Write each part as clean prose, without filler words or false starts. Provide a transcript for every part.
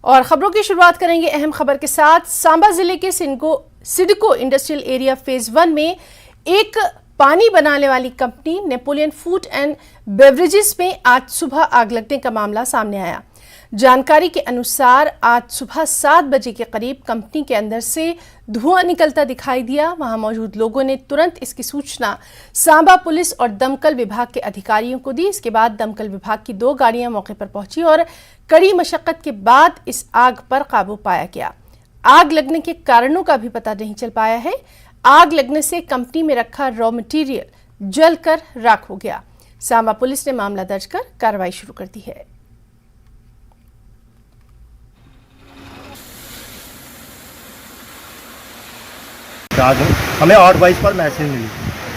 और खबरों की शुरुआत करेंगे अहम खबर के साथ। सांबा जिले के सिडको इंडस्ट्रियल एरिया फेज 1 में एक पानी बनाने वाली company Napoleon food and beverages में आज सुबह आग लगने का मामला सामने आया। जानकारी के अनुसार आज सुबह 7 बजे के करीब कंपनी के अंदर से धुआं निकलता दिखाई दिया। वहां मौजूद लोगों ने तुरंत इसकी सूचना सांबा पुलिस और दमकल विभाग के अधिकारियों को दी। इसके बाद दमकल विभाग की 2 गाड़ियां मौके पर पहुंची और कड़ी मशक्कत के बाद इस आग पर काबू पाया गया। आग लगने के कारणों का भी पता नहीं चल पाया है। आग लगने से कंपनी में रखा रॉ मटेरियल जलकर राख हो गया। सांबा पुलिस ने मामला दर्ज कर कार्रवाई शुरू कर दी है। आज हमें 8:22 पर मैसेज मिली,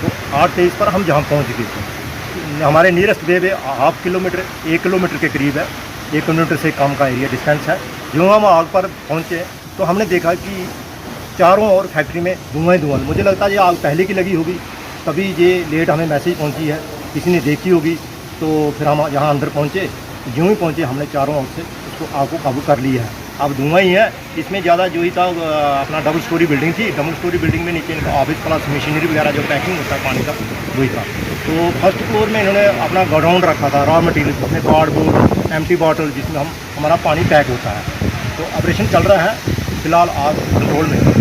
तो 8:23 पर हम जहाँ पहुँच गए थे। हमारे नियरेस्ट वे 1 किलोमीटर के करीब है, 1 किलोमीटर से कम का एरिया डिस्टेंस है। जो हम आग पर पहुँचे तो हमने देखा कि चारों ओर फैक्ट्री में धुआं ही धुआं। मुझे लगता है ये आग पहले की लगी होगी, तभी ये लेट हमें मैसेज पहुँची है, किसी ने देखी होगी। तो फिर हम यहाँ अंदर पहुँचे, यूँ ही पहुँचे हमने चारों ओर से उसको आग को काबू कर लिया है। अब धुआं ही है, इसमें ज़्यादा जो ही था अपना डबल स्टोरी बिल्डिंग थी। डबल स्टोरी बिल्डिंग में नीचे इनका ऑफिस प्लस मशीनरी वगैरह जो पैकिंग होता है पानी का वही था। तो फर्स्ट फ्लोर में इन्होंने अपना गोडाउन रखा था रॉ मटेरियल, जिसमें कार्डबोर्ड, एम्प्टी बॉटल, जिसमें हमारा पानी पैक होता है। तो ऑपरेशन चल रहा है, फिलहाल आग कंट्रोल में है।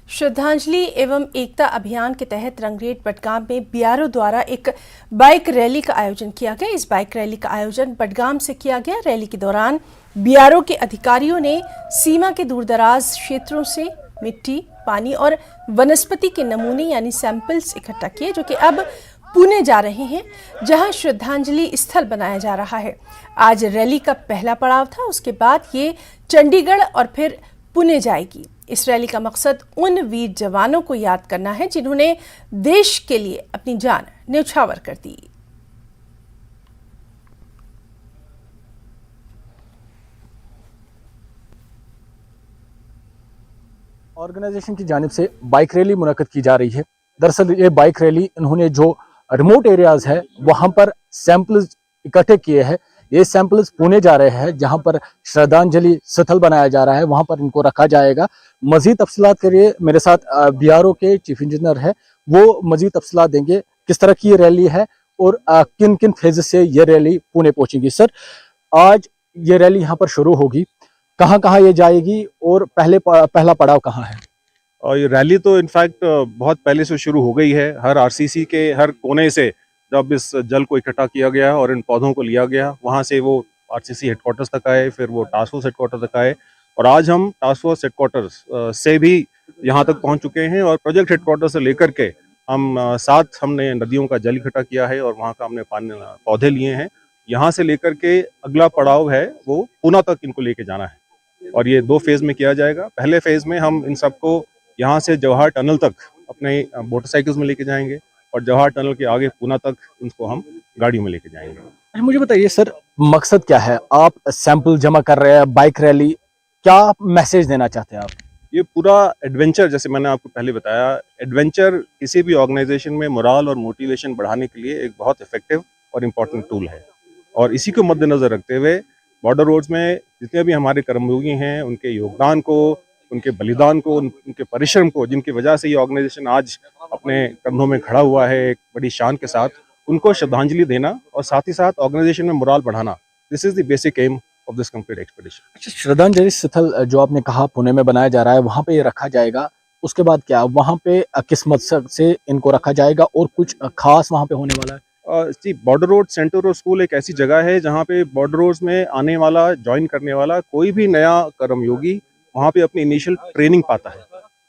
श्रद्धांजलि एवं एकता अभियान के तहत रंगरेट बडगाम में बीआरओ द्वारा एक बाइक रैली का आयोजन किया गया। इस बाइक रैली का आयोजन बडगाम से किया गया। रैली के दौरान बीआरओ के अधिकारियों ने सीमा के दूरदराज क्षेत्रों से मिट्टी, पानी और वनस्पति के नमूने यानी सैंपल्स इकट्ठा किए, जो कि अब पुणे जा रहे हैं, जहां श्रद्धांजलि स्थल बनाया जा रहा है। आज रैली का पहला पड़ाव था, उसके बाद ये चंडीगढ़ और फिर पुणे जाएगी। इस रैली का मकसद उन वीर जवानों को याद करना है जिन्होंने देश के लिए अपनी जान न्यौछावर कर दी। ऑर्गेनाइजेशन की जानिब से बाइक रैली मुनक्कद की जा रही है। दरअसल ये बाइक रैली इन्होंने जो रिमोट एरियाज है वहां पर सैंपल्स इकट्ठे किए हैं। ये सैंपल्स पुणे जा रहे हैं, जहां पर श्रद्धांजलि स्थल बनाया जा रहा है, वहां पर इनको रखा जाएगा। मजीद तफसीलात के लिए मेरे साथ बीआरओ के चीफ इंजीनियर है, वो मजीद तफसीलात देंगे किस तरह की ये रैली है और किन किन फेज से ये रैली पुणे पहुंचेगी। सर, आज ये रैली यहाँ पर शुरू होगी, कहाँ कहाँ ये जाएगी और पहला पड़ाव कहाँ है? और ये रैली तो इनफैक्ट बहुत पहले से शुरू हो गई है। हर आरसीसी के हर कोने से जब इस जल को इकट्ठा किया गया और इन पौधों को लिया गया, वहाँ से वो आरसीसी हेडक्वार्टर्स तक आए, फिर वो टास्क फोर्स हेडक्वार्टर तक आए, और आज हम टास्क फोर्स हेडक्वार्टर्स से भी यहाँ तक पहुँच चुके हैं। और प्रोजेक्ट हेडक्वार्टर से लेकर के हम साथ हमने नदियों का जल इकट्ठा किया है और वहाँ का हमने पौधे लिए हैं। यहाँ से लेकर के अगला पड़ाव है वो पूना तक इनको लेके जाना है, और ये 2 फेज में किया जाएगा। पहले फेज में हम इन सबको यहाँ से जवाहर टनल तक अपने मोटरसाइकिल्स में लेके जाएंगे, और जवाहर टनल के आगे पूना तक इनको हम गाड़ी में लेके जाएंगे। मुझे बताइए सर, मकसद क्या है? आप सैंपल जमा कर रहे हैं, बाइक रैली, क्या मैसेज देना चाहते हैं आप? ये पूरा एडवेंचर, जैसे मैंने आपको पहले बताया, एडवेंचर किसी भी ऑर्गेनाइजेशन में मोराल और मोटिवेशन बढ़ाने के लिए एक बहुत इफेक्टिव और इम्पोर्टेंट टूल है। और इसी को मद्देनजर रखते हुए बॉर्डर रोड्स में जितने भी हमारे कर्मयोगी हैं, उनके योगदान को, उनके बलिदान को, उनके परिश्रम को, जिनकी वजह से ये ऑर्गेनाइजेशन आज अपने कंधों में खड़ा हुआ है एक बड़ी शान के साथ, उनको श्रद्धांजलि देना और साथ ही साथ ऑर्गेनाइजेशन में मोराल बढ़ाना, this is the basic aim of this complete expedition. अच्छा, श्रद्धांजलि स्थल जो आपने कहा पुणे में बनाया जा रहा है, वहाँ पे ये रखा जाएगा, उसके बाद क्या वहाँ पे किस मकसद से इनको रखा जाएगा और कुछ खास वहाँ पे होने वाला है? जी, border road centre road school एक ऐसी जगह है जहाँ पे बॉर्डर रोड्स में आने वाला, ज्वाइन करने वाला कोई भी नया कर्मयोगी वहाँ पे अपनी इनिशियल ट्रेनिंग पाता है,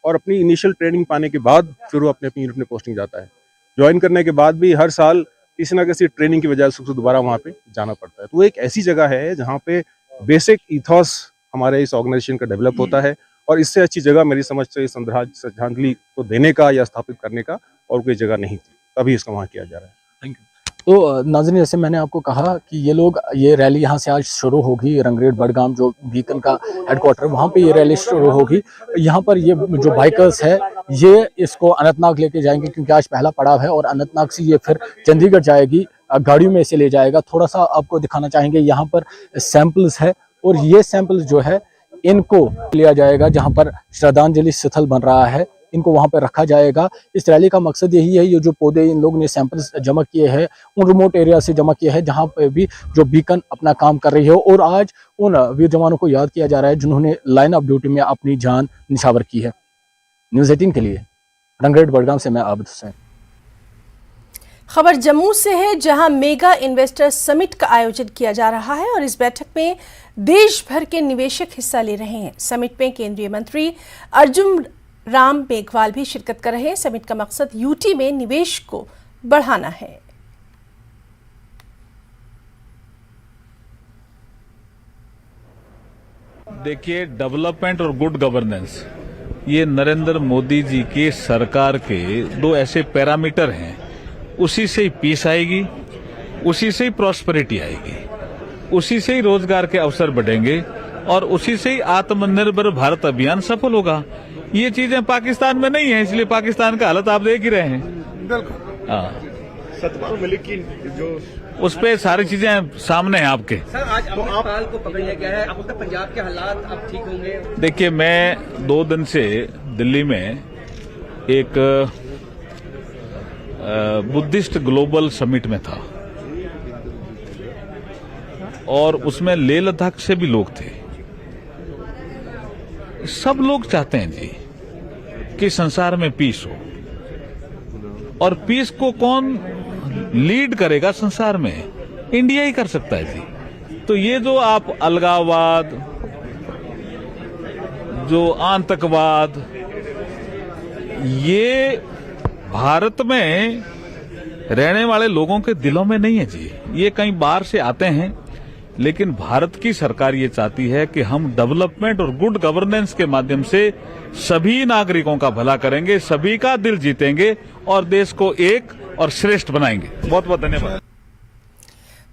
और अपनी इनिशियल ट्रेनिंग पाने के बाद फिर वो अपनी यूनिट में पोस्टिंग जाता है। ज्वाइन करने के बाद भी हर साल किसी ना किसी ट्रेनिंग की वजह से दोबारा वहाँ पे जाना पड़ता है। तो एक ऐसी जगह है जहाँ पे बेसिक इथॉस हमारे इस ऑर्गेनाइजेशन का डेवलप होता है, और इससे अच्छी जगह मेरी समझ से श्रद्धांजलि को देने का या स्थापित करने का और कोई जगह नहीं थी, तभी इसका वहाँ किया जा रहा है। Thank you. तो नाज़रीन, जैसे मैंने आपको कहा कि ये रैली यहाँ से आज शुरू होगी। रंगरेट बडगाम जो बीकन का हेडक्वार्टर, वहाँ पे ये रैली शुरू होगी। यहाँ पर ये जो बाइकर्स है ये इसको अनंतनाग लेके जाएंगे, क्योंकि आज पहला पड़ाव है, और अनंतनाग से ये फिर चंडीगढ़ जाएगी। गाड़ियों में इसे ले जाएगा। थोड़ा सा आपको दिखाना चाहेंगे, यहाँ पर सैंपल्स है और ये सैंपल्स जो है इनको लिया जाएगा जहाँ पर श्रद्धांजलि स्थल बन रहा है, इनको वहां पर रखा जाएगा। इस रैली का मकसद यही है, ये जो पौधे इन लोगों ने सैंपल्स जमा किए हैं उन रिमोट एरिया से जमा किए हैं जहां पर भी जो बीकन अपना काम कर रही है, और आज उन वीर जवानों को याद किया जा रहा है जिन्होंने लाइन ऑफ ड्यूटी में अपनी जान निछावर की है। न्यूज़ 18 के लिए रंगरेड बड़गाम से मैं आबिद हुसैन। खबर जम्मू से है, जहां मेगा इन्वेस्टर समिट का आयोजन किया जा रहा है और इस बैठक में देश भर के निवेशक हिस्सा ले रहे हैं। समिट में केंद्रीय मंत्री अर्जुन राम मेघवाल भी शिरकत कर रहे हैं। समिट का मकसद यूटी में निवेश को बढ़ाना है। देखिए, डेवलपमेंट और गुड गवर्नेंस ये नरेंद्र मोदी जी के सरकार के दो ऐसे पैरामीटर हैं, उसी से ही पीस आएगी, उसी से ही प्रॉस्पेरिटी आएगी, उसी से ही रोजगार के अवसर बढ़ेंगे और उसी से ही आत्मनिर्भर भारत अभियान सफल होगा। ये चीजें पाकिस्तान में नहीं है, इसलिए पाकिस्तान का हालत आप देख ही रहे हैं। हाँ, उस पे सारी चीजें सामने हैं आपके। सर, आज अमृतपाल को पकड़ लिया गया है, अब तक पंजाब के हालात अब ठीक होंगे? देखिए, मैं 2 दिन से दिल्ली में एक बुद्धिस्ट ग्लोबल समिट में था और उसमें लेह लद्दाख से भी लोग थे। सब लोग चाहते हैं जी कि संसार में पीस हो, और पीस को कौन लीड करेगा संसार में? इंडिया ही कर सकता है जी। तो ये जो आप अलगाववाद, जो आतंकवाद, ये भारत में रहने वाले लोगों के दिलों में नहीं है जी। ये कहीं बाहर से आते हैं, लेकिन भारत की सरकार ये चाहती है कि हम डेवलपमेंट और गुड गवर्नेंस के माध्यम से सभी नागरिकों का भला करेंगे, सभी का दिल जीतेंगे और देश को एक और श्रेष्ठ बनाएंगे। बहुत बहुत धन्यवाद।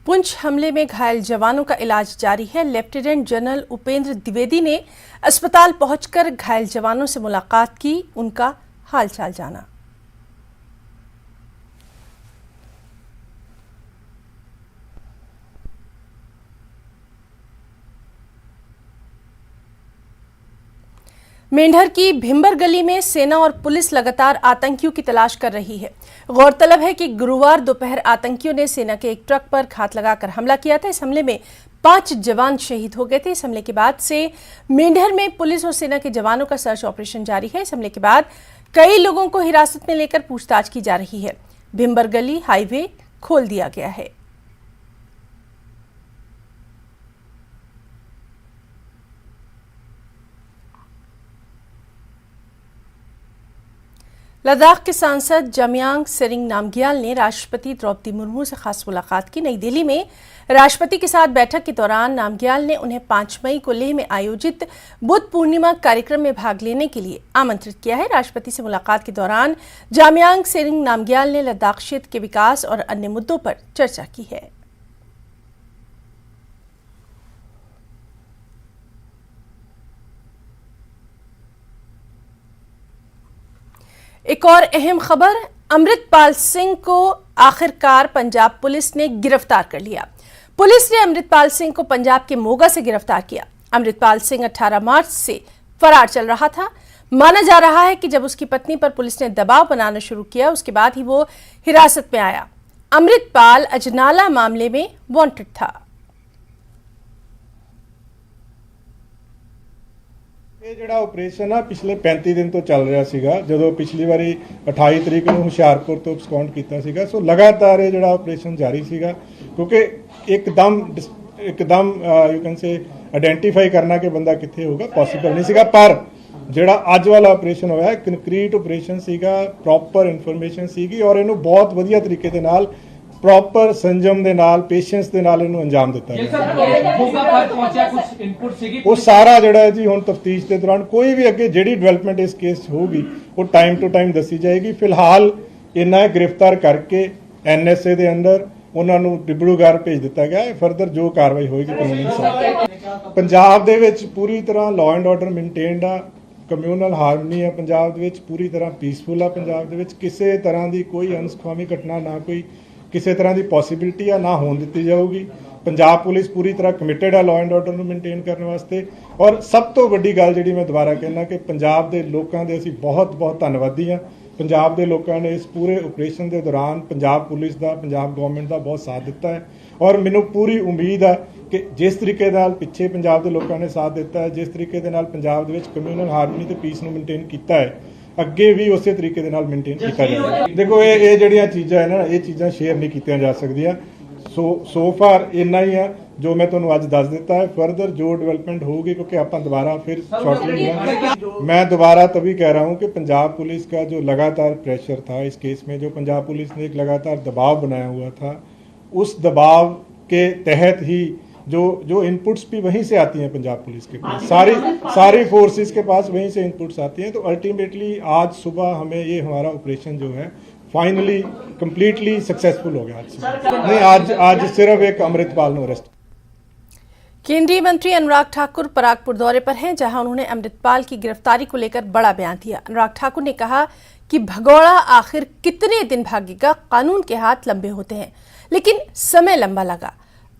पुंछ हमले में घायल जवानों का इलाज जारी है। लेफ्टिनेंट जनरल उपेंद्र द्विवेदी ने अस्पताल पहुंचकर घायल जवानों से मुलाकात की, उनका हालचाल जाना। मेंढर की भिंबर गली में सेना और पुलिस लगातार आतंकियों की तलाश कर रही है। गौरतलब है कि गुरुवार दोपहर आतंकियों ने सेना के एक ट्रक पर घात लगाकर हमला किया था। इस हमले में 5 जवान शहीद हो गए थे। इस हमले के बाद से मेंढर में पुलिस और सेना के जवानों का सर्च ऑपरेशन जारी है। इस हमले के बाद कई लोगों को हिरासत में लेकर पूछताछ की जा रही है। भिंबर गली हाईवे खोल दिया गया है। लद्दाख के सांसद जामयांग सेरिंग नामग्याल ने राष्ट्रपति द्रौपदी मुर्मू से खास मुलाकात की। नई दिल्ली में राष्ट्रपति के साथ बैठक के दौरान नामग्याल ने उन्हें 5 मई को लेह में आयोजित बुद्ध पूर्णिमा कार्यक्रम में भाग लेने के लिए आमंत्रित किया है। राष्ट्रपति से मुलाकात के दौरान जामयांग सेरिंग नामग्याल ने लद्दाख क्षेत्र के विकास और अन्य मुद्दों पर चर्चा की है। एक और अहम खबर, अमृतपाल सिंह को आखिरकार पंजाब पुलिस ने गिरफ्तार कर लिया। पुलिस ने अमृतपाल सिंह को पंजाब के मोगा से गिरफ्तार किया। अमृतपाल सिंह 18 मार्च से फरार चल रहा था। माना जा रहा है कि जब उसकी पत्नी पर पुलिस ने दबाव बनाना शुरू किया, उसके बाद ही वो हिरासत में आया। अमृतपाल अजनाला मामले में वांटेड था। ਇਹ ਜਿਹੜਾ ਆਪਰੇਸ਼ਨ ਆ ਪਿਛਲੇ 35 ਦਿਨ ਤੋਂ ਚੱਲ ਰਿਹਾ ਸੀਗਾ। ਜਦੋਂ ਪਿਛਲੀ ਵਾਰੀ 28 ਤਰੀਕ ਨੂੰ ਹੁਸ਼ਿਆਰਪੁਰ ਤੋਂ ਸਕਾਉਂਟ ਕੀਤਾ ਸੀਗਾ, ਸੋ ਲਗਾਤਾਰ ਇਹ ਜਿਹੜਾ ਆਪਰੇਸ਼ਨ ਜਾਰੀ ਸੀਗਾ, ਕਿਉਂਕਿ ਇੱਕਦਮ ਯੂ ਕੈਨ ਸੇ ਆਇਡੈਂਟੀਫਾਈ ਕਰਨਾ ਕਿ ਬੰਦਾ ਕਿੱਥੇ ਹੋਊਗਾ ਪੋਸੀਬਲ ਨਹੀਂ ਸੀਗਾ। ਪਰ ਜਿਹੜਾ ਅੱਜ ਵਾਲਾ ਆਪਰੇਸ਼ਨ ਹੋਇਆ ਕੰਕਰੀਟ ਆਪਰੇਸ਼ਨ ਸੀਗਾ, ਪ੍ਰੋਪਰ ਇਨਫੋਰਮੇਸ਼ਨ ਸੀਗੀ ਔਰ ਇਹਨੂੰ ਬਹੁਤ ਵਧੀਆ ਤਰੀਕੇ ਦੇ ਨਾਲ ਪ੍ਰੋਪਰ ਸੰਜਮ ਦੇ ਨਾਲ ਪੇਸ਼ੈਂਸ ਦੇ ਨਾਲ ਇਹਨੂੰ ਅੰਜਾਮ ਦਿੱਤਾ ਗਿਆ। ਉਹ ਸਾਰਾ ਜਿਹੜਾ ਹੈ ਜੀ ਹੁਣ ਤਫਤੀਸ਼ ਦੇ ਦੌਰਾਨ ਕੋਈ ਵੀ ਅੱਗੇ ਜਿਹੜੀ ਡਿਵੈਲਪਮੈਂਟ ਇਸ ਕੇਸ 'ਚ ਹੋਊਗੀ ਉਹ ਟਾਈਮ ਟੂ ਟਾਈਮ ਦੱਸੀ ਜਾਏਗੀ। ਫਿਲਹਾਲ ਇਹਨਾਂ ਗ੍ਰਿਫਤਾਰ ਕਰਕੇ NSA ਦੇ ਅੰਦਰ ਉਹਨਾਂ ਨੂੰ ਡਿਬੜੂਗੜ੍ਹ ਭੇਜ ਦਿੱਤਾ ਗਿਆ ਹੈ। ਫਰਦਰ ਜੋ ਕਾਰਵਾਈ ਹੋਏਗੀ ਕਾਨੂੰਨੀ ਹਿਸਾਬ। ਪੰਜਾਬ ਦੇ ਵਿੱਚ ਪੂਰੀ ਤਰ੍ਹਾਂ ਲਾਅ ਐਂਡ ਆਰਡਰ ਮੇਨਟੇਨਡ ਆ, ਕਮਿਊਨਲ ਹਾਰਮਨੀ ਆ ਪੰਜਾਬ ਦੇ ਵਿੱਚ, ਪੂਰੀ ਤਰ੍ਹਾਂ ਪੀਸਫੁਲ ਆ ਪੰਜਾਬ ਦੇ ਵਿੱਚ। ਕਿਸੇ ਤਰ੍ਹਾਂ ਦੀ ਕੋਈ ਅਨਸਖਾਵੀ ਘਟਨਾ, ਨਾ ਕੋਈ ਕਿਸੇ ਤਰ੍ਹਾਂ ਦੀ ਪੋਸੀਬਿਲਿਟੀ ਆ ਨਾ ਹੋਣ ਦਿੱਤੀ ਜਾਊਗੀ। ਪੰਜਾਬ ਪੁਲਿਸ ਪੂਰੀ ਤਰ੍ਹਾਂ ਕਮਿਟਡ ਹੈ ਲਾਅ ਐਂਡ ਆਰਡਰ ਨੂੰ ਮੇਨਟੇਨ ਕਰਨ ਵਾਸਤੇ। ਔਰ ਸਭ ਤੋਂ ਵੱਡੀ ਗੱਲ ਜਿਹੜੀ ਮੈਂ ਦੁਬਾਰਾ ਕਹਿਣਾ ਕਿ ਪੰਜਾਬ ਦੇ ਲੋਕਾਂ ਦੇ ਅਸੀਂ ਬਹੁਤ ਬਹੁਤ ਧੰਨਵਾਦੀ ਹਾਂ। ਪੰਜਾਬ ਦੇ ਲੋਕਾਂ ਨੇ ਇਸ ਪੂਰੇ ਆਪਰੇਸ਼ਨ ਦੇ ਦੌਰਾਨ ਪੰਜਾਬ ਪੁਲਿਸ ਦਾ, ਪੰਜਾਬ ਗਵਰਨਮੈਂਟ ਦਾ ਬਹੁਤ ਸਾਥ ਦਿੱਤਾ ਹੈ। ਔਰ ਮੈਨੂੰ ਪੂਰੀ ਉਮੀਦ ਹੈ ਕਿ ਜਿਸ ਤਰੀਕੇ ਨਾਲ ਪਿੱਛੇ ਪੰਜਾਬ ਦੇ ਲੋਕਾਂ ਨੇ ਸਾਥ ਦਿੱਤਾ ਹੈ, ਜਿਸ ਤਰੀਕੇ ਦੇ ਨਾਲ ਪੰਜਾਬ ਦੇ ਵਿੱਚ ਕਮਿਊਨਲ ਹਾਰਮਨੀ ਤੇ ਪੀਸ ਨੂੰ ਮੇਨਟੇਨ ਕੀਤਾ ਹੈ, ਅੱਗੇ ਵੀ ਉਸੇ ਤਰੀਕੇ ਦੇ ਨਾਲ ਮੇਨਟੇਨ ਕੀਤਾ ਜਾਏਗਾ। ਦੇਖੋ ਇਹ ਜਿਹੜੀਆਂ ਚੀਜ਼ਾਂ ਹੈ ਨਾ, ਇਹ ਚੀਜ਼ਾਂ ਸ਼ੇਅਰ ਨਹੀਂ ਕੀਤੀਆਂ ਜਾ ਸਕਦੀਆਂ। ਸੋ ਫਾਰ ਇੰਨਾ ਹੀ ਆ ਜੋ ਮੈਂ ਤੁਹਾਨੂੰ ਅੱਜ ਦੱਸ ਦਿੱਤਾ है। फर्दर जो डेवलपमेंट होगी क्योंकि आप दोबारा फिर शॉर्टली मैं दोबारा तभी कह रहा हूँ कि पंजाब पुलिस का जो लगातार प्रेशर था इस केस में, जो पंजाब पुलिस ने एक लगातार दबाव बनाया हुआ था, उस दबाव के तहत ही जो इनपुट्स भी वहीं से आती हैं पंजाब पुलिस के पास, सारी फोर्सेस के पास वहीं से इनपुट्स आती हैं। तो अल्टीमेटली आज सुबह हमें ये हमारा ऑपरेशन जो है फाइनली कंप्लीटली सक्सेसफुल हो गया। नहीं, आज सिर्फ एक अमृतपाल ने अरेस्ट। केंद्रीय मंत्री अनुराग ठाकुर परागपुर दौरे पर हैं, जहां उन्होंने अमृतपाल की गिरफ्तारी को लेकर बड़ा बयान दिया। अनुराग ठाकुर ने कहा कि भगोड़ा आखिर कितने दिन भागेगा, कानून के हाथ लंबे होते हैं, लेकिन समय लंबा लगा।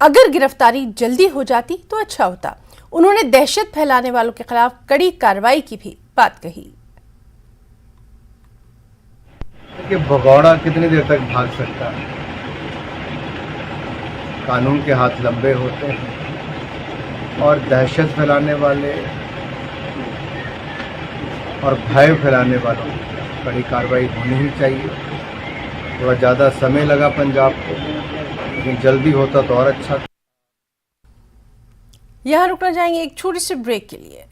अगर गिरफ्तारी जल्दी हो जाती तो अच्छा होता। उन्होंने दहशत फैलाने वालों के खिलाफ कड़ी कार्रवाई की भी बात कही। कि भगौड़ा कितनी देर तक भाग सकता है, कानून के हाथ लंबे होते हैं और दहशत फैलाने वाले और भय फैलाने वालों की कड़ी कार्रवाई होनी ही चाहिए। थोड़ा ज़्यादा समय लगा पंजाब को, लेकिन जल्दी होता तो और अच्छा। यहां रुकना चाहेंगे एक छोटी सी ब्रेक के लिए।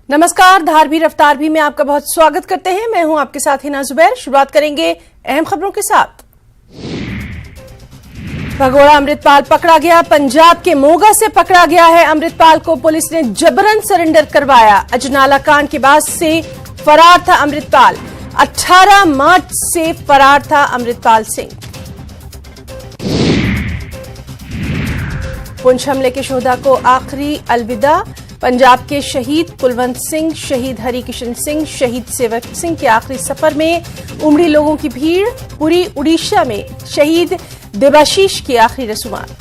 नमस्कार, धार भी रफ्तार भी में आपका बहुत स्वागत करते हैं। मैं हूं आपके साथ हिना जुबैर। शुरुआत करेंगे अहम खबरों के साथ। भगोड़ा अमृतपाल पकड़ा गया। पंजाब के मोगा से पकड़ा गया है अमृतपाल को। पुलिस ने जबरन सरेंडर करवाया। अजनाला कांड के बाद से फरार था अमृतपाल। 18 मार्च से फरार था अमृतपाल सिंह। पुंछ हमले के शोधा को आखिरी अलविदा। पंजाब के शहीद कुलवंत सिंह, शहीद हरिकिशन सिंह, शहीद सेवक सिंह के आखिरी सफर में उमड़ी लोगों की भीड़। पूरी उड़ीसा में शहीद देवाशीष की आखिरी रसूमात।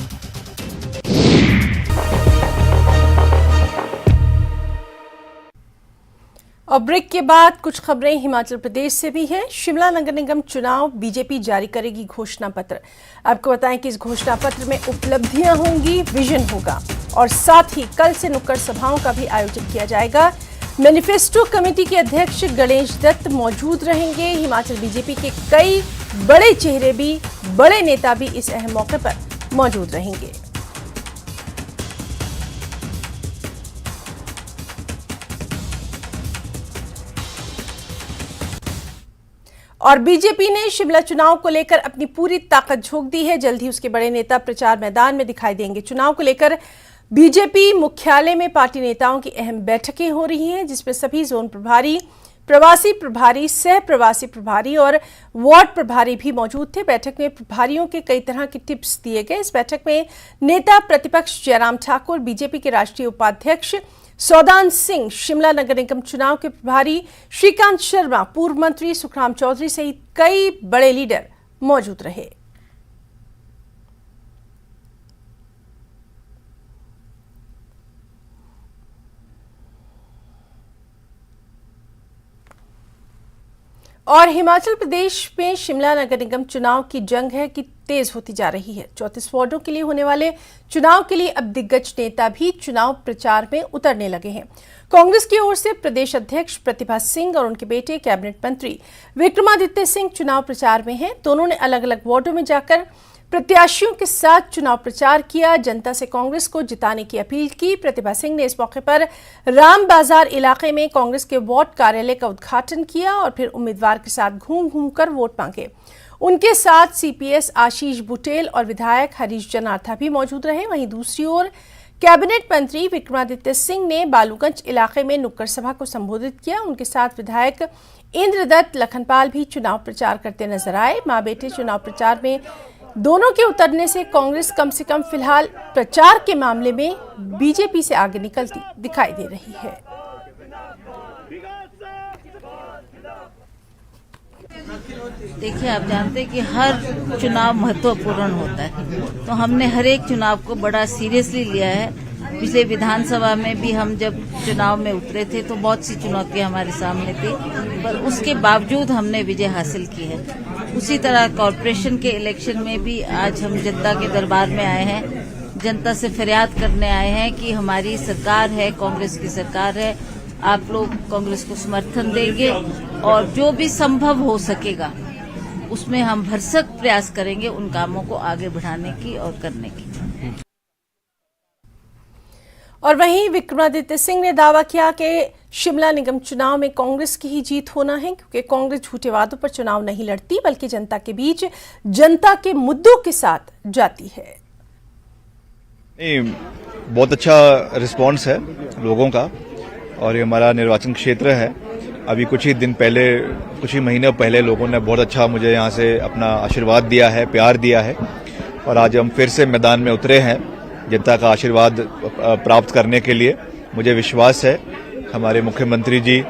और ब्रेक के बाद कुछ खबरें हिमाचल प्रदेश से भी हैं। शिमला नगर निगम चुनाव बीजेपी जारी करेगी घोषणा पत्र। आपको बताएं कि इस घोषणा पत्र में उपलब्धियां होंगी, विजन होगा और साथ ही कल से नुक्कड़ सभाओं का भी आयोजन किया जाएगा। मैनिफेस्टो कमेटी के अध्यक्ष गणेश दत्त मौजूद रहेंगे। हिमाचल बीजेपी के कई बड़े चेहरे भी, बड़े नेता भी इस अहम मौके पर मौजूद रहेंगे। और बीजेपी ने शिमला चुनाव को लेकर अपनी पूरी ताकत झोंक दी है। जल्द ही उसके बड़े नेता प्रचार मैदान में दिखाई देंगे। चुनाव को लेकर बीजेपी मुख्यालय में पार्टी नेताओं की अहम बैठकें हो रही हैं, जिसमें सभी जोन प्रभारी, प्रवासी प्रभारी, सह प्रवासी प्रभारी और वार्ड प्रभारी भी मौजूद थे। बैठक में प्रभारियों के कई तरह के टिप्स दिए गए। इस बैठक में नेता प्रतिपक्ष जयराम ठाकुर, बीजेपी के राष्ट्रीय उपाध्यक्ष सौदान सिंह, शिमला नगर निगम चुनाव के प्रभारी श्रीकांत शर्मा, पूर्व मंत्री सुखराम चौधरी सहित कई बड़े लीडर मौजूद रहे। और हिमाचल प्रदेश में शिमला नगर निगम चुनाव की जंग है कि तेज होती जा रही है। 34 वार्डों के लिए होने वाले चुनाव के लिए अब दिग्गज नेता भी चुनाव प्रचार में उतरने लगे हैं। कांग्रेस की ओर से प्रदेश अध्यक्ष प्रतिभा सिंह और उनके बेटे कैबिनेट मंत्री विक्रमादित्य सिंह चुनाव प्रचार में हैं। दोनों ने अलग अलग वार्डों में जाकर प्रत्याशियों के साथ चुनाव प्रचार किया, जनता से कांग्रेस को जिताने की अपील की। प्रतिभा सिंह ने इस मौके पर राम बाजार इलाके में कांग्रेस के वार्ड कार्यालय का उद्घाटन किया और फिर उम्मीदवार के साथ घूम घूम कर वोट मांगे। उनके साथ सीपीएस आशीष बुटेल और विधायक हरीश जनार्था भी मौजूद रहे। वहीं दूसरी ओर कैबिनेट मंत्री विक्रमादित्य सिंह ने बालूगंज इलाके में नुक्कड़ सभा को संबोधित किया। उनके साथ विधायक इंद्रदत्त लखनपाल भी चुनाव प्रचार करते नजर आए। मां बेटे चुनाव प्रचार में दोनों के उतरने से कांग्रेस कम से कम फिलहाल प्रचार के मामले में बीजेपी से आगे निकलती दिखाई दे रही है। देखिए, आप जानते हैं कि हर चुनाव महत्वपूर्ण होता है, तो हमने हर एक चुनाव को बड़ा सीरियसली लिया है। पिछले विधानसभा में भी हम जब चुनाव में उतरे थे तो बहुत सी चुनौतियां हमारे सामने थी, पर उसके बावजूद हमने विजय हासिल की है। उसी तरह कॉरपोरेशन के इलेक्शन में भी आज हम जनता के दरबार में आए हैं, जनता से फरियाद करने आए हैं कि हमारी सरकार है, कांग्रेस की सरकार है, आप लोग कांग्रेस को समर्थन देंगे और जो भी संभव हो सकेगा उसमें हम भरसक प्रयास करेंगे उन कामों को आगे बढ़ाने की और करने की। और वहीं विक्रमादित्य सिंह ने दावा किया कि शिमला निगम चुनाव में कांग्रेस की ही जीत होना है, क्योंकि कांग्रेस झूठे वादों पर चुनाव नहीं लड़ती बल्कि जनता के बीच जनता के मुद्दों के साथ जाती है। बहुत अच्छा रिस्पांस है लोगों का और ये हमारा निर्वाचन क्षेत्र है। अभी कुछ ही महीने पहले लोगों ने बहुत अच्छा मुझे यहाँ से अपना आशीर्वाद दिया है, प्यार दिया है और आज हम फिर से मैदान में उतरे हैं जनता का आशीर्वाद प्राप्त करने के लिए। मुझे विश्वास है हमारे मुख्यमंत्री जी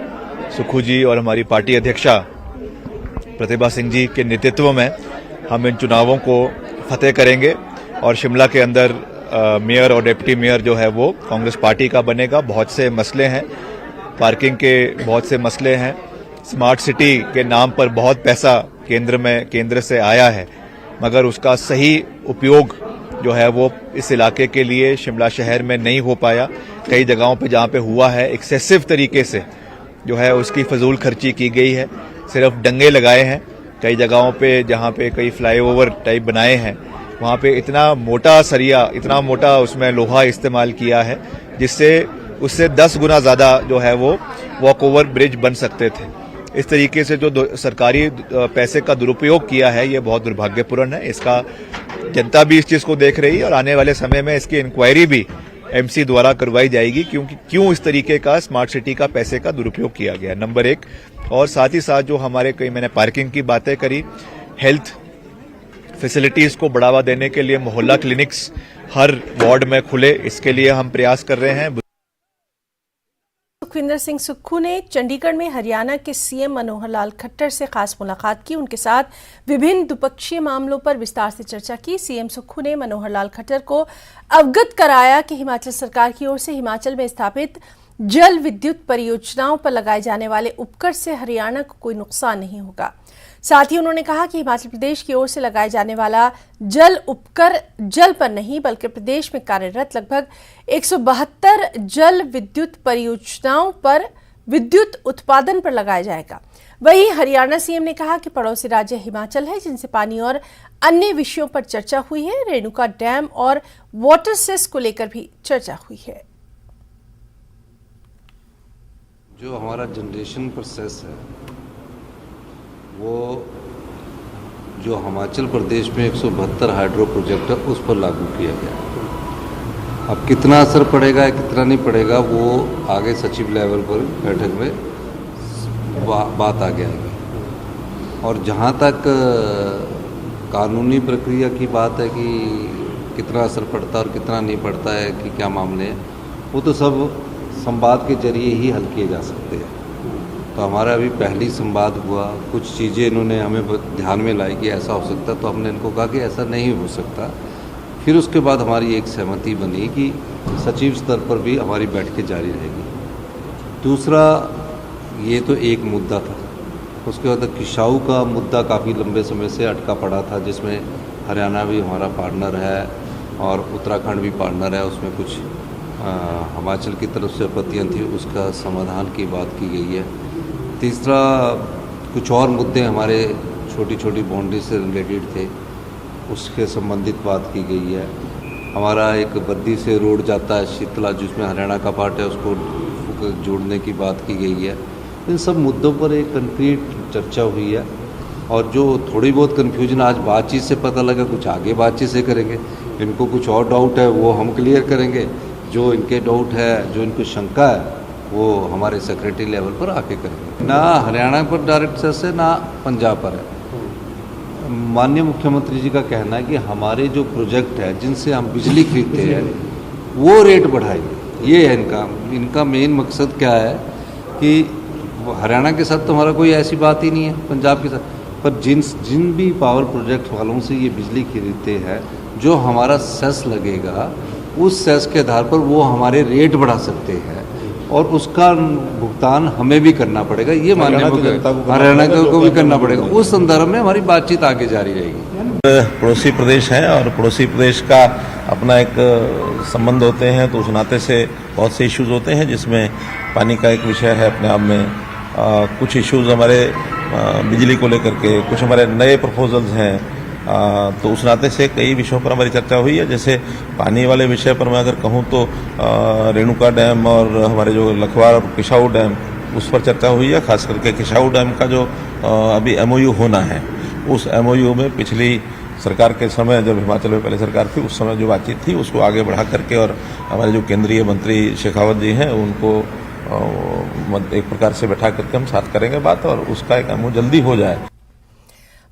सुक्खू जी और हमारी पार्टी अध्यक्षा प्रतिभा सिंह जी के नेतृत्व में हम इन चुनावों को फतेह करेंगे और शिमला के अंदर मेयर और डिप्टी मेयर जो है वो कांग्रेस पार्टी का बनेगा। बहुत से मसले हैं, पार्किंग के बहुत से मसले हैं, स्मार्ट सिटी के नाम पर बहुत पैसा केंद्र से आया है, मगर उसका सही उपयोग जो है वो इस इलाके के लिए शिमला शहर में नहीं हो पाया। कई जगहों पे जहाँ पे हुआ है एक्सेसिव तरीके से जो है उसकी फजूल खर्ची की गई है, सिर्फ डंगे लगाए हैं। कई जगहों पे जहाँ पे कई फ्लाईओवर टाइप बनाए हैं वहाँ पे इतना मोटा सरिया, इतना मोटा उसमें लोहा इस्तेमाल किया है जिससे उससे 10 गुना ज़्यादा जो है वो वॉक ओवर ब्रिज बन सकते थे। इस तरीके से जो सरकारी पैसे का दुरुपयोग किया है ये बहुत दुर्भाग्यपूर्ण है। इसका जनता भी इस चीज़ को देख रही है और आने वाले समय में इसकी इंक्वायरी भी एमसी द्वारा करवाई जाएगी क्यों इस तरीके का स्मार्ट सिटी का पैसे का दुरुपयोग किया गया, नंबर 1। और साथ ही साथ जो हमारे मैंने पार्किंग की बातें करी, हेल्थ फैसिलिटीज को बढ़ावा देने के लिए मोहल्ला क्लिनिक्स हर वार्ड में खुले, इसके लिए हम प्रयास कर रहे हैं। सुखविंदर सिंह सुक्खू ने चंडीगढ़ में हरियाणा के सीएम मनोहर लाल खट्टर से खास मुलाकात की, उनके साथ विभिन्न द्विपक्षीय मामलों पर विस्तार से चर्चा की। सीएम सुक्खू ने मनोहर लाल खट्टर को अवगत कराया कि हिमाचल सरकार की ओर से हिमाचल में स्थापित जल विद्युत परियोजनाओं पर लगाए जाने वाले उपकर से हरियाणा को कोई नुकसान नहीं होगा। साथ ही उन्होंने कहा कि हिमाचल प्रदेश की ओर से लगाए जाने वाला जल उपकर जल पर नहीं बल्कि प्रदेश में कार्यरत लगभग 172 जल विद्युत परियोजनाओं पर विद्युत उत्पादन पर लगाया जाएगा। वहीं हरियाणा सीएम ने कहा कि पड़ोसी राज्य हिमाचल है जिनसे पानी और अन्य विषयों पर चर्चा हुई है। रेणुका डैम और वाटर सेस को लेकर भी चर्चा हुई है। जो हमारा जनरेशन प्रोसेस है वो जो हिमाचल प्रदेश में 172 हाइड्रो प्रोजेक्ट है उस पर लागू किया गया। अब कितना असर पड़ेगा कितना नहीं पड़ेगा वो आगे सचिव लेवल पर बैठक में बात आगे आएगी। और जहाँ तक कानूनी प्रक्रिया की बात है कि कितना असर पड़ता है और कितना नहीं पड़ता है कि क्या मामले हैं, वो तो सब संवाद के जरिए ही हल किए जा सकते हैं। तो हमारा अभी पहली संवाद हुआ, कुछ चीज़ें इन्होंने हमें ध्यान में लाई कि ऐसा हो सकता, तो हमने इनको कहा कि ऐसा नहीं हो सकता। फिर उसके बाद हमारी एक सहमति बनी कि सचिव स्तर पर भी हमारी बैठकें जारी रहेगी। दूसरा, ये तो एक मुद्दा था। उसके बाद किसाऊ का मुद्दा काफ़ी लंबे समय से अटका पड़ा था, जिसमें हरियाणा भी हमारा पार्टनर है और उत्तराखंड भी पार्टनर है। उसमें कुछ हिमाचल की तरफ से आपत्तियाँ थी, उसका समाधान की बात की गई है। तीसरा, कुछ और मुद्दे हमारे छोटी छोटी बाउंड्री से रिलेटेड थे, उसके संबंधित बात की गई है। हमारा एक बद्दी से रोड जाता है शीतला, जिसमें हरियाणा का पार्ट है, उसको जोड़ने की बात की गई है। इन सब मुद्दों पर एक कंक्रीट चर्चा हुई है और जो थोड़ी बहुत कन्फ्यूजन आज बातचीत से पता लगा, कुछ आगे बातचीत से करेंगे। इनको कुछ और डाउट है वो हम क्लियर करेंगे, जो इनके डाउट है, जो इनको शंका है, वो हमारे सेक्रेटरी लेवल पर आके करेंगे। ना हरियाणा पर डायरेक्ट सेस है ना पंजाब पर है। माननीय मुख्यमंत्री जी का कहना है कि हमारे जो प्रोजेक्ट है जिनसे हम बिजली खरीदते हैं वो रेट बढ़ाएंगे। ये है इनका मेन मकसद क्या है कि हरियाणा के साथ तो हमारा कोई ऐसी बात ही नहीं है, पंजाब के साथ, पर जिन भी पावर प्रोजेक्ट वालों से ये बिजली खरीदते हैं, जो हमारा सेस लगेगा उस सेस के आधार पर वो हमारे रेट बढ़ा सकते हैं और उसका भुगतान हमें भी करना पड़ेगा। ये माननीय हरियाणा को भी करना पड़ेगा। उस संदर्भ में हमारी बातचीत आगे जारी रहेगी। पड़ोसी प्रदेश है और पड़ोसी प्रदेश का अपना एक संबंध होते हैं, तो उस नाते से बहुत से इश्यूज होते हैं जिसमें पानी का एक विषय है अपने आप में। कुछ इश्यूज हमारे बिजली को लेकर के, कुछ हमारे नए प्रपोजल्स हैं, तो उस नाते से कई विषयों पर हमारी चर्चा हुई है। जैसे पानी वाले विषय पर मैं अगर कहूँ तो रेणुका डैम और हमारे जो लखवार और किसाऊ डैम, उस पर चर्चा हुई है। खास करके किसाऊ डैम का जो अभी MOU होना है, उस MOU में पिछली सरकार के समय, जब हिमाचल में पहले सरकार थी, उस समय जो बातचीत थी उसको आगे बढ़ा करके, और हमारे जो केंद्रीय मंत्री शेखावत जी हैं उनको एक प्रकार से बैठा करके हम साथ करेंगे बात, और उसका एक MOU जल्दी हो जाए।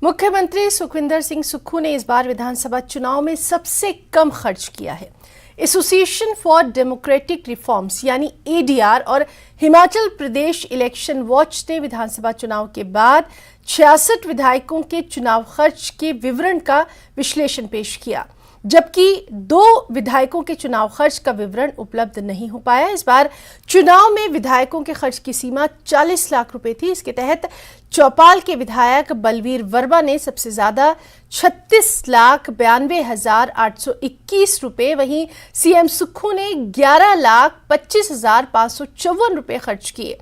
मुख्यमंत्री सुखविंदर सिंह सुक्खू ने इस बार विधानसभा चुनाव में सबसे कम खर्च किया है। एसोसिएशन फॉर डेमोक्रेटिक रिफॉर्म्स यानी ADR और हिमाचल प्रदेश इलेक्शन वॉच ने विधानसभा चुनाव के बाद 66 विधायकों के चुनाव खर्च के विवरण का विश्लेषण पेश किया, जबकि 2 विधायकों के चुनाव खर्च का विवरण उपलब्ध नहीं हो पाया। इस बार चुनाव में विधायकों के खर्च की सीमा 40 लाख रुपए थी। इसके तहत चौपाल के विधायक बलवीर वर्मा ने सबसे ज्यादा 36,92,821 रुपए, वहीं CM सुक्खू ने 11,25,554 रुपए खर्च किए।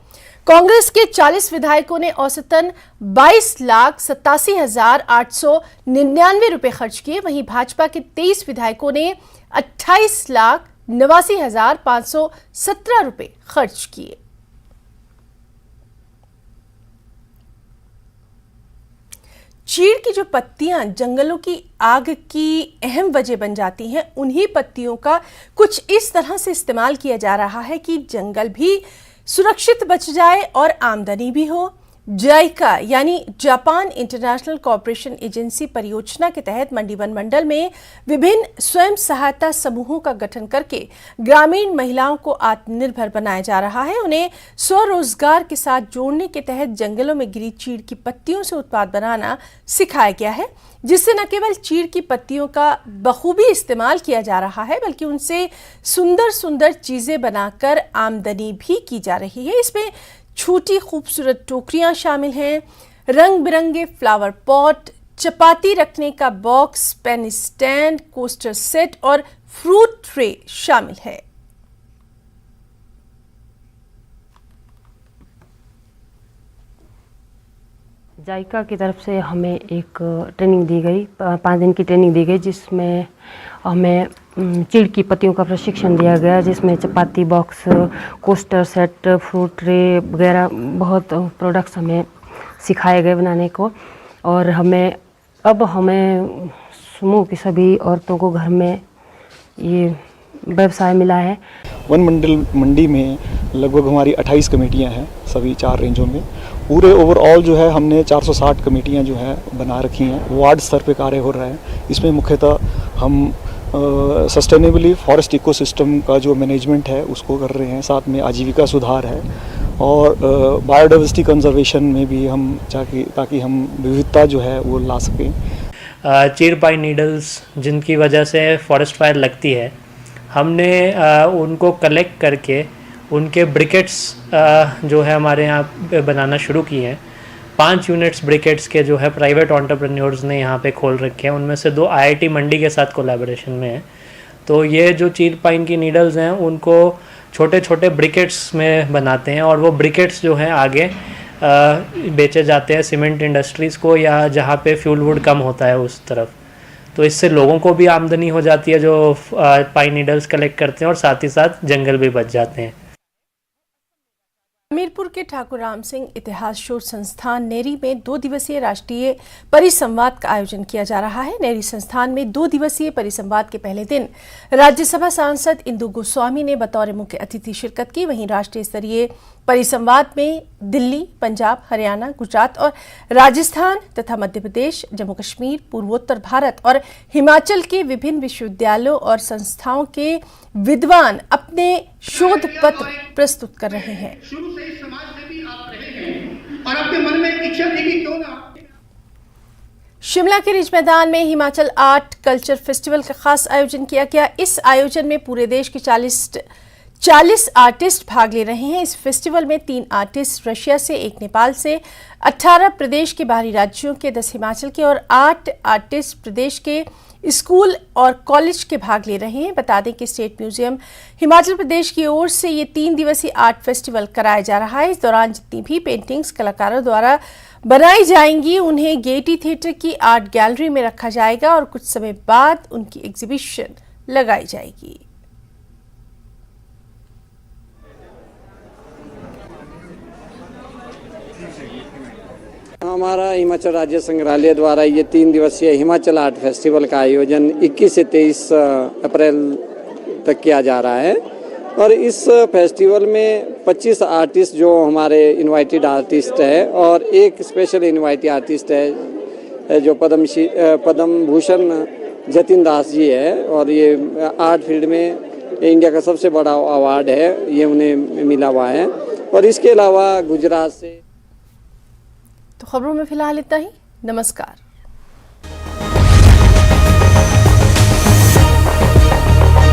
कांग्रेस के 40 विधायकों ने औसतन 22,87,899 रुपए खर्च किए। वहीं भाजपा के 23 विधायकों ने 28,89,517 रुपए खर्च किए। चीड़ की जो पत्तियां जंगलों की आग की अहम वजह बन जाती हैं, उन्हीं पत्तियों का कुछ इस तरह से इस्तेमाल किया जा रहा है कि जंगल भी सुरक्षित बच जाए और आमदनी भी हो। जाइका यानी जापान इंटरनेशनल कॉर्पोरेशन एजेंसी परियोजना के तहत मंडी वन मंडल में विभिन्न स्वयं सहायता समूहों का गठन करके ग्रामीण महिलाओं को आत्मनिर्भर बनाया जा रहा है। उन्हें स्वरोजगार के साथ जोड़ने के तहत जंगलों में गिरी चीड़ की पत्तियों से उत्पाद बनाना सिखाया गया है, जिससे न केवल चीड़ की पत्तियों का बखूबी इस्तेमाल किया जा रहा है, बल्कि उनसे सुंदर सुंदर चीजें बनाकर आमदनी भी की जा रही है। इसमें छोटी खूबसूरत टोकरियां शामिल हैं, रंग बिरंगे फ्लावर पॉट, चपाती रखने का box, pen stand, coaster set और फ्रूट ट्रे शामिल है। जाइका की तरफ से हमें एक ट्रेनिंग दी गई, 5 दिन की ट्रेनिंग दी गई, जिसमें हमें चीड़ की पत्तियों का प्रशिक्षण दिया गया, जिसमें chapati box, coaster set, fruit tray वगैरह बहुत प्रोडक्ट्स हमें सिखाए गए बनाने को। और अब हमें समूह की सभी औरतों को घर में ये व्यवसाय मिला है। वन मंडी में लगभग हमारी 28 कमेटियां हैं, सभी 4 रेंजों में। पूरे ओवरऑल जो है हमने 460 कमेटियां जो है बना रखी हैं। वार्ड स्तर पे कार्य हो रहा है। इसमें मुख्यतः हम सस्टेनेबली फॉरेस्ट इकोसिस्टम का जो मैनेजमेंट है उसको कर रहे हैं, साथ में आजीविका सुधार है और बायोडाइवर्सिटी कंजर्वेशन में भी हम ताकि हम विविधता जो है वो ला सकें। चीड़ पाइन नीडल्स जिनकी वजह से फॉरेस्ट फायर लगती है, हमने उनको कलेक्ट करके उनके ब्रिकेट्स जो है हमारे यहाँ बनाना शुरू किए हैं। 5 यूनिट्स ब्रिकेट्स के जो है प्राइवेट एंटरप्रेन्योर्स ने यहाँ पे खोल रखे हैं, उनमें से 2 IIT मंडी के साथ कोलैबोरेशन में है। तो ये जो चीड़ पाइन की नीडल्स हैं उनको छोटे छोटे ब्रिकेट्स में बनाते हैं और वो ब्रिकेट्स जो हैं आगे बेचे जाते हैं सीमेंट इंडस्ट्रीज़ को या जहाँ पे फ्यूल वुड कम होता है उस तरफ। तो इससे लोगों को भी आमदनी हो जाती है जो पाइन नीडल्स कलेक्ट करते हैं और साथ ही साथ जंगल भी बच जाते हैं। हमीरपुर के ठाकुर राम सिंह इतिहास शोध संस्थान नेरी में 2 दिवसीय राष्ट्रीय परिसंवाद का आयोजन किया जा रहा है। नेरी संस्थान में 2 दिवसीय परिसंवाद के पहले दिन राज्यसभा सांसद इंदु गोस्वामी ने बतौर मुख्य अतिथि शिरकत की। वहीं राष्ट्रीय स्तरीय परिसंवाद में दिल्ली, पंजाब, हरियाणा, गुजरात और राजस्थान तथा मध्य प्रदेश, जम्मू कश्मीर, पूर्वोत्तर भारत और हिमाचल के विभिन्न विश्वविद्यालयों और संस्थाओं के विद्वान अपने शोध पत्र प्रस्तुत कर रहे हैं। शुरू से इस समाज से भी आप रहे हैं और आपके मन में एक इच्छा थी कि क्यों ना। शिमला के रिज मैदान में हिमाचल आर्ट कल्चर फेस्टिवल का खास आयोजन किया गया। इस आयोजन में पूरे देश के 40 आर्टिस्ट भाग ले रहे हैं। इस फेस्टिवल में 3 आर्टिस्ट रशिया से, 1 नेपाल से, 18 प्रदेश के बाहरी राज्यों के, 10 हिमाचल के और 8 आर्टिस्ट प्रदेश के स्कूल और कॉलेज के भाग ले रहे हैं। बता दें कि स्टेट म्यूजियम हिमाचल प्रदेश की ओर से ये 3 दिवसीय आर्ट फेस्टिवल कराया जा रहा है। इस दौरान जितनी भी पेंटिंग्स कलाकारों द्वारा बनाई जाएंगी उन्हें गेयटी थिएटर की आर्ट गैलरी में रखा जाएगा और कुछ समय बाद उनकी एग्जीबिशन लगाई जाएगी। हमारा हिमाचल राज्य संग्रहालय द्वारा ये 3 दिवसीय हिमाचल आर्ट फेस्टिवल का आयोजन 21 से 23 अप्रैल तक किया जा रहा है और इस फेस्टिवल में 25 आर्टिस्ट जो हमारे इनवाइटेड आर्टिस्ट है और एक स्पेशल इनवाइटेड आर्टिस्ट है जो पद्म भूषण जतिन दास जी है और ये आर्ट फील्ड में इंडिया का सबसे बड़ा अवार्ड है, ये उन्हें मिला हुआ है। और इसके अलावा गुजरात से। तो खबरों में फिलहाल इतना ही। नमस्कार।